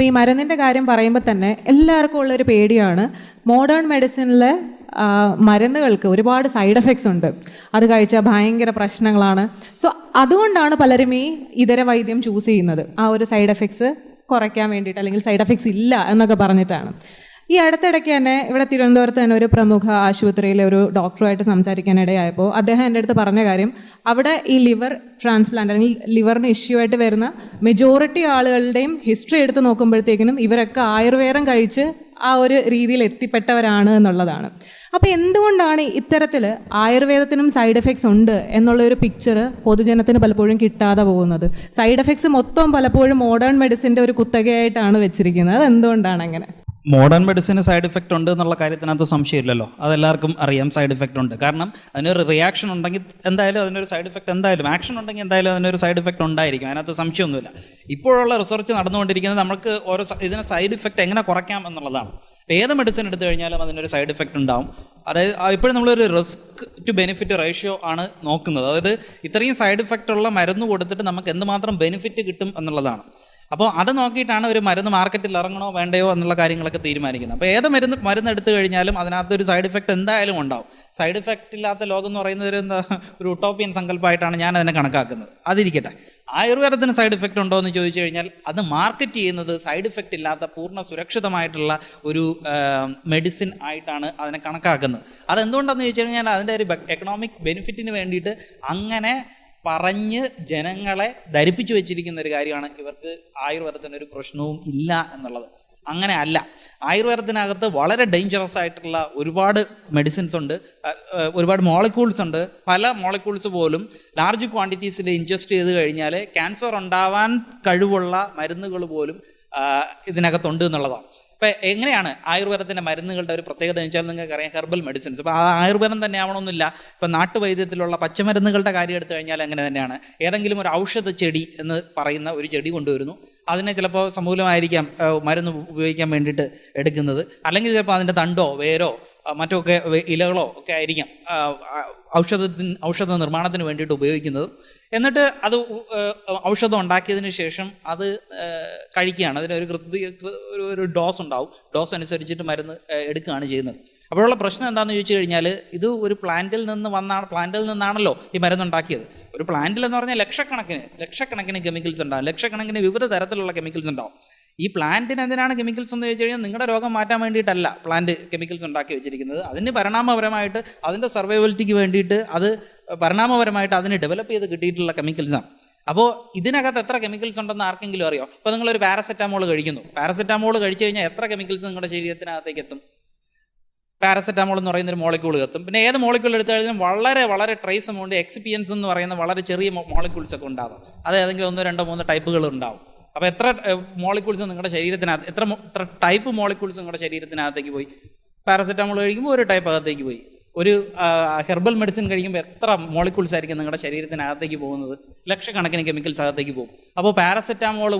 ഈ മരുന്നിൻ്റെ കാര്യം പറയുമ്പോൾ തന്നെ എല്ലാവർക്കും ഉള്ളൊരു പേടിയാണ് മോഡേൺ മെഡിസിനിലെ മരുന്നുകൾക്ക് ഒരുപാട് സൈഡ് എഫക്ട്സ് ഉണ്ട്, അത് കഴിച്ചാൽ ഭയങ്കര പ്രശ്നങ്ങളാണ്. സോ അതുകൊണ്ടാണ് പലരും ഈ ഇതര വൈദ്യം ചൂസ് ചെയ്യുന്നത്, ആ ഒരു സൈഡ് എഫക്ട്സ് കുറയ്ക്കാൻ വേണ്ടിയിട്ട്, അല്ലെങ്കിൽ സൈഡ് എഫക്ട്സ് ഇല്ല എന്നൊക്കെ പറഞ്ഞിട്ടാണ്. ഈ അടുത്തിടയ്ക്ക് തന്നെ ഇവിടെ തിരുവനന്തപുരത്ത് തന്നെ ഒരു പ്രമുഖ ആശുപത്രിയിലെ ഒരു ഡോക്ടറുമായിട്ട് സംസാരിക്കാനിടയായപ്പോൾ അദ്ദേഹം എൻ്റെ അടുത്ത് പറഞ്ഞ കാര്യം, അവിടെ ഈ ലിവർ ട്രാൻസ്പ്ലാന്റ് അല്ലെങ്കിൽ ലിവറിന് ഇഷ്യൂ ആയിട്ട് വരുന്ന മെജോറിറ്റി ആളുകളുടെയും ഹിസ്റ്ററി എടുത്ത് നോക്കുമ്പോഴത്തേക്കിനും ഇവരൊക്കെ ആയുർവേദം കഴിച്ച് ആ ഒരു രീതിയിൽ എത്തിപ്പെട്ടവരാണ് എന്നുള്ളതാണ്. അപ്പോൾ എന്തുകൊണ്ടാണ് ഇത്തരത്തിൽ ആയുർവേദത്തിനും സൈഡ് എഫക്ട്സ് ഉണ്ട് എന്നുള്ളൊരു പിക്ചർ പൊതുജനത്തിന് പലപ്പോഴും കിട്ടാതെ പോകുന്നത്? സൈഡ് എഫക്ട്സ് മൊത്തം പലപ്പോഴും മോഡേൺ മെഡിസിൻ്റെ ഒരു കുത്തകയായിട്ടാണ് വെച്ചിരിക്കുന്നത്. അത് എന്തുകൊണ്ടാണ് അങ്ങനെ? മോഡേൺ മെഡിസിന് സൈഡ് ഇഫക്റ്റ് ഉണ്ട് എന്നുള്ള കാര്യത്തിനകത്ത് സംശയമില്ലല്ലോ, അതെല്ലാവർക്കും അറിയാം സൈഡ് ഇഫക്റ്റ് ഉണ്ട്. കാരണം അതിനൊരു റിയാക്ഷൻ ഉണ്ടെങ്കിൽ എന്തായാലും അതിനൊരു സൈഡ് ഇഫക്റ്റ് എന്തായാലും, ആക്ഷൻ ഉണ്ടെങ്കിൽ എന്തായാലും അതിനൊരു സൈഡ് ഇഫക്റ്റ് ഉണ്ടായിരിക്കും, അതിനകത്ത് സംശയമൊന്നുമില്ല. ഇപ്പോഴുള്ള റിസർച്ച് നടന്നുകൊണ്ടിരിക്കുന്നത് നമുക്ക് ഓരോ ഇതിനെ സൈഡ് ഇഫക്റ്റ് എങ്ങനെ കുറയ്ക്കാം എന്നുള്ളതാണ്. ഏത് മെഡിസിൻ എടുത്തു കഴിഞ്ഞാലും അതിനൊരു സൈഡ് ഇഫക്റ്റ് ഉണ്ടാവും. അതായത് ഇപ്പോഴും നമ്മളൊരു റിസ്ക് ടു ബെനിഫിറ്റ് റേഷ്യോ ആണ് നോക്കുന്നത്. അതായത് ഇത്രയും സൈഡ് ഇഫക്റ്റ് ഉള്ള മരുന്ന് കൊടുത്തിട്ട് നമുക്ക് എന്തുമാത്രം ബെനിഫിറ്റ് കിട്ടും എന്നുള്ളതാണ്. അപ്പോൾ അത് നോക്കിയിട്ടാണ് ഒരു മരുന്ന് മാർക്കറ്റിൽ ഇറങ്ങണോ വേണ്ടയോ എന്നുള്ള കാര്യങ്ങളൊക്കെ തീരുമാനിക്കുന്നത്. അപ്പോൾ ഏത് മരുന്ന് എടുത്തു കഴിഞ്ഞാലും അതിനകത്തൊരു സൈഡ് ഇഫക്റ്റ് എന്തായാലും ഉണ്ടാവും. സൈഡ് ഇഫക്റ്റ് ഇല്ലാത്ത ലോകം എന്ന് പറയുന്നത് ഒരു ഉട്ടോപ്പിയൻ സങ്കല്പമായിട്ടാണ് ഞാൻ അതിനെ കണക്കാക്കുന്നത്. അതിരിക്കട്ടെ, ആയുർവേദത്തിന് സൈഡ് ഇഫക്റ്റ് ഉണ്ടോ എന്ന് ചോദിച്ചു കഴിഞ്ഞാൽ അത് മാർക്കറ്റ് ചെയ്യുന്നത് സൈഡ് ഇഫക്റ്റ് ഇല്ലാത്ത പൂർണ്ണ സുരക്ഷിതമായിട്ടുള്ള ഒരു മെഡിസിൻ ആയിട്ടാണ് അതിനെ കണക്കാക്കുന്നത്. അതെന്തുകൊണ്ടാണെന്ന് ചോദിച്ചു കഴിഞ്ഞാൽ അതിൻ്റെ ഒരു എക്കണോമിക് ബെനിഫിറ്റിന് വേണ്ടിയിട്ട് അങ്ങനെ പറഞ്ഞ് ജനങ്ങളെ ധരിപ്പിച്ചു വെച്ചിരിക്കുന്ന ഒരു കാര്യമാണ്. ഇവർക്ക് ആയുർവേദത്തിനൊരു പ്രശ്നവും ഇല്ല എന്നുള്ളത് അങ്ങനെ അല്ല. ആയുർവേദത്തിനകത്ത് വളരെ ഡേഞ്ചറസ് ആയിട്ടുള്ള ഒരുപാട് മെഡിസിൻസ് ഉണ്ട്, ഒരുപാട് മോളിക്യൂൾസ് ഉണ്ട്. പല മോളിക്യൂൾസ് പോലും ലാർജ് ക്വാണ്ടിറ്റീസിൽ ഇൻജസ്റ്റ് ചെയ്ത് കഴിഞ്ഞാൽ ക്യാൻസർ ഉണ്ടാവാൻ കഴിവുള്ള മരുന്നുകൾ പോലും ഇതിനകത്തുണ്ട് എന്നുള്ളതാണ്. ഇപ്പം എങ്ങനെയാണ് ആയുർവേദത്തിൻ്റെ മരുന്നുകളുടെ ഒരു പ്രത്യേകത എന്ന് വെച്ചാൽ നിങ്ങൾക്ക് അറിയാം, ഹെർബൽ മെഡിസിൻസ്. ഇപ്പോൾ ആ ആയുർവേദം തന്നെ ആവണമെന്നില്ല. ഇപ്പം നാട്ടുവൈദ്യത്തിലുള്ള പച്ചമരുന്നുകളുടെ കാര്യം എടുത്തു കഴിഞ്ഞാൽ അങ്ങനെ തന്നെയാണ്. ഏതെങ്കിലും ഒരു ഔഷധ ചെടി എന്ന് പറയുന്ന ഒരു ചെടി കൊണ്ടുവരുന്നു, അതിനെ ചിലപ്പോൾ സമൂലമായിരിക്കാം മരുന്ന് ഉപയോഗിക്കാൻ വേണ്ടിയിട്ട് എടുക്കുന്നത്, അല്ലെങ്കിൽ ചിലപ്പോൾ അതിൻ്റെ തണ്ടോ വേരോ മറ്റൊക്കെ ഇലകളോ ഒക്കെ ആയിരിക്കാം ഔഷധ നിർമ്മാണത്തിന് വേണ്ടിയിട്ട് ഉപയോഗിക്കുന്നത്. എന്നിട്ട് അത് ഔഷധം ഉണ്ടാക്കിയതിന് ശേഷം അത് കഴിക്കുകയാണ്. അതിനൊരു ഒരു ഡോസ് ഉണ്ടാവും, ഡോസ് അനുസരിച്ചിട്ട് മരുന്ന് എടുക്കുകയാണ് ചെയ്യുന്നത്. അപ്പോഴുള്ള പ്രശ്നം എന്താണെന്ന് ചോദിച്ചു കഴിഞ്ഞാൽ, ഇത് ഒരു പ്ലാന്റിൽ നിന്നാണല്ലോ ഈ മരുന്നുണ്ടാക്കിയത്. ഒരു പ്ലാന്റിൽ എന്ന് പറഞ്ഞാൽ ലക്ഷക്കണക്കിന് കെമിക്കൽസ് ഉണ്ടാവും, ലക്ഷക്കണക്കിന് വിവിധ തരത്തിലുള്ള കെമിക്കൽസ് ഉണ്ടാവും. ഈ പ്ലാന്റിന് എന്തിനാണ് കെമിക്കൽസ് എന്ന് ചോദിച്ചു കഴിഞ്ഞാൽ, നിങ്ങളുടെ രോഗം മാറ്റാൻ വേണ്ടിയിട്ടല്ല പ്ലാന്റ് കെമിക്കൽസ് ഉണ്ടാക്കി വെച്ചിരിക്കുന്നത്. അതിന് പരിണാമപരമായിട്ട് അതിൻ്റെ സർവൈവലിറ്റിക്ക് വേണ്ടിയിട്ട് പരിണാമപരമായിട്ട് അതിന് ഡെവലപ്പ് ചെയ്ത് കിട്ടിയിട്ടുള്ള കെമിക്കൽസാണ്. അപ്പോൾ ഇതിനകത്ത് എത്ര കെമിക്കൽസ് ഉണ്ടെന്ന് ആർക്കെങ്കിലും അറിയോ? ഇപ്പോൾ നിങ്ങളൊരു പാരസെറ്റാമോൾ കഴിക്കുന്നു, പാരസെറ്റാമോൾ കഴിച്ചു കഴിഞ്ഞാൽ എത്ര കെമിക്കൽസ് നിങ്ങളുടെ ശരീരത്തിനകത്തേക്ക് എത്തും? പാരസെറ്റാമോൾ എന്ന് പറയുന്ന ഒരു മോളിക്യൂൾ എത്തും. പിന്നെ ഏത് മോളിക്യൂൾ എടുത്തു കഴിഞ്ഞാൽ വളരെ വളരെ ട്രേസ് എമൗണ്ട് എക്സിപിയൻസ് എന്ന് പറയുന്ന വളരെ ചെറിയ മോളിക്യൂൾസ് ഒക്കെ ഉണ്ടാകും. അത് ഏതെങ്കിലും 1, 2, 3 ടൈപ്പുകൾ ഉണ്ടാവും. അപ്പോൾ എത്ര മോളിക്യൂൾസ് നിങ്ങളുടെ ശരീരത്തിനകത്ത്, എത്ര ടൈപ്പ് മോളിക്യൂൾസ് നിങ്ങളുടെ ശരീരത്തിനകത്തേക്ക് പോയി? പാരസെറ്റാമോൾ കഴിക്കുമ്പോൾ ഒരു ടൈപ്പ് അകത്തേക്ക് പോയി. ഒരു ഹെർബൽ മെഡിസിൻ കഴിക്കുമ്പോൾ എത്ര മോളിക്യൂൾസ് ആയിരിക്കും നിങ്ങളുടെ ശരീരത്തിനകത്തേക്ക് പോകുന്നത്? ലക്ഷക്കണക്കിന് കെമിക്കൽസ് അകത്തേക്ക് പോകും. അപ്പോൾ പാരസെറ്റാമോൾ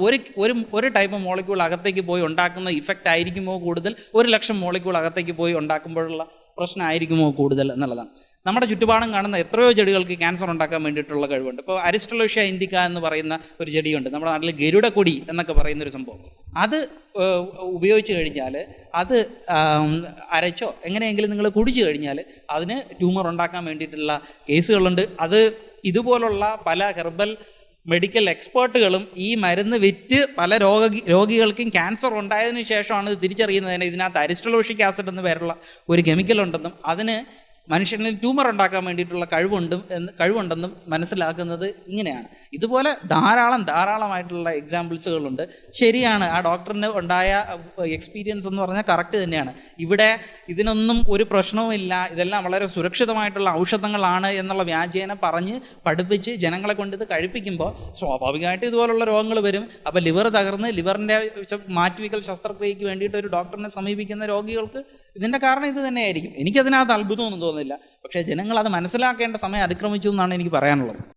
ഒരു ടൈപ്പ് മോളിക്യൂൾ അകത്തേക്ക് പോയി ഉണ്ടാക്കുന്ന ഇഫക്റ്റ് ആയിരിക്കുമോ കൂടുതൽ, 1,00,000 മോളിക്യൂൾ അകത്തേക്ക് പോയി ഉണ്ടാക്കുമ്പോഴുള്ള പ്രശ്നമായിരിക്കുമോ കൂടുതൽ എന്നുള്ളതാണ്. നമ്മുടെ ചുറ്റുപാടും കാണുന്ന എത്രയോ ചെടികൾക്ക് ക്യാൻസർ ഉണ്ടാക്കാൻ വേണ്ടിയിട്ടുള്ള കഴിവുണ്ട്. ഇപ്പോൾ അരിസ്റ്റലോഷ്യ ഇൻഡിക്ക എന്ന് പറയുന്ന ഒരു ചെടിയുണ്ട്, നമ്മുടെ നാട്ടിൽ ഗരുഡക്കൊടി എന്നൊക്കെ പറയുന്നൊരു സംഭവം. അത് ഉപയോഗിച്ച് കഴിഞ്ഞാൽ, അത് അരച്ചോ എങ്ങനെയെങ്കിലും നിങ്ങൾ കുടിച്ചു കഴിഞ്ഞാൽ അതിന് ട്യൂമർ ഉണ്ടാക്കാൻ വേണ്ടിയിട്ടുള്ള കേസുകളുണ്ട്. അത് ഇതുപോലുള്ള പല ഹെർബൽ മെഡിക്കൽ എക്സ്പേർട്ടുകളും ഈ മരുന്ന് വിറ്റ് പല രോഗികൾക്കും ക്യാൻസർ ഉണ്ടായതിനു ശേഷമാണ് ഇത് തിരിച്ചറിയുന്നത്. ഇതിനകത്ത് അരിസ്റ്റലോഷിക് ആസിഡ് എന്ന് പേരുള്ള ഒരു കെമിക്കൽ ഉണ്ടെന്നും അതിന് മനുഷ്യനിൽ ട്യൂമർ ഉണ്ടാക്കാൻ വേണ്ടിയിട്ടുള്ള കഴിവുണ്ടെന്നും മനസ്സിലാക്കുന്നത് ഇങ്ങനെയാണ്. ഇതുപോലെ ധാരാളമായിട്ടുള്ള എക്സാമ്പിൾസുകളുണ്ട്. ശരിയാണ്, ആ ഡോക്ടറിന് ഉണ്ടായ എക്സ്പീരിയൻസ് എന്ന് പറഞ്ഞാൽ കറക്റ്റ് തന്നെയാണ്. ഇവിടെ ഇതിനൊന്നും ഒരു പ്രശ്നവുമില്ല, ഇതെല്ലാം വളരെ സുരക്ഷിതമായിട്ടുള്ള ഔഷധങ്ങളാണ് എന്നുള്ള വ്യാജേന പറഞ്ഞ് പഠിപ്പിച്ച് ജനങ്ങളെ കൊണ്ട് ഇത് കഴിപ്പിക്കുമ്പോൾ സ്വാഭാവികമായിട്ട് ഇതുപോലുള്ള രോഗങ്ങൾ വരും. അപ്പോൾ ലിവർ തകർന്ന് ലിവറിൻ്റെ മാറ്റിവെക്കൽ ശസ്ത്രക്രിയയ്ക്ക് വേണ്ടിയിട്ട് ഒരു ഡോക്ടറിനെ സമീപിക്കുന്ന രോഗികൾക്ക് ഇതിൻ്റെ കാരണം ഇത് തന്നെയായിരിക്കും. എനിക്കതിനകത്ത് അത്ഭുതമൊന്നും തോന്നുന്നില്ല. പക്ഷേ ജനങ്ങൾ അത് മനസ്സിലാക്കേണ്ട സമയം അതിക്രമിച്ചു എന്നാണ് എനിക്ക് പറയാനുള്ളത്.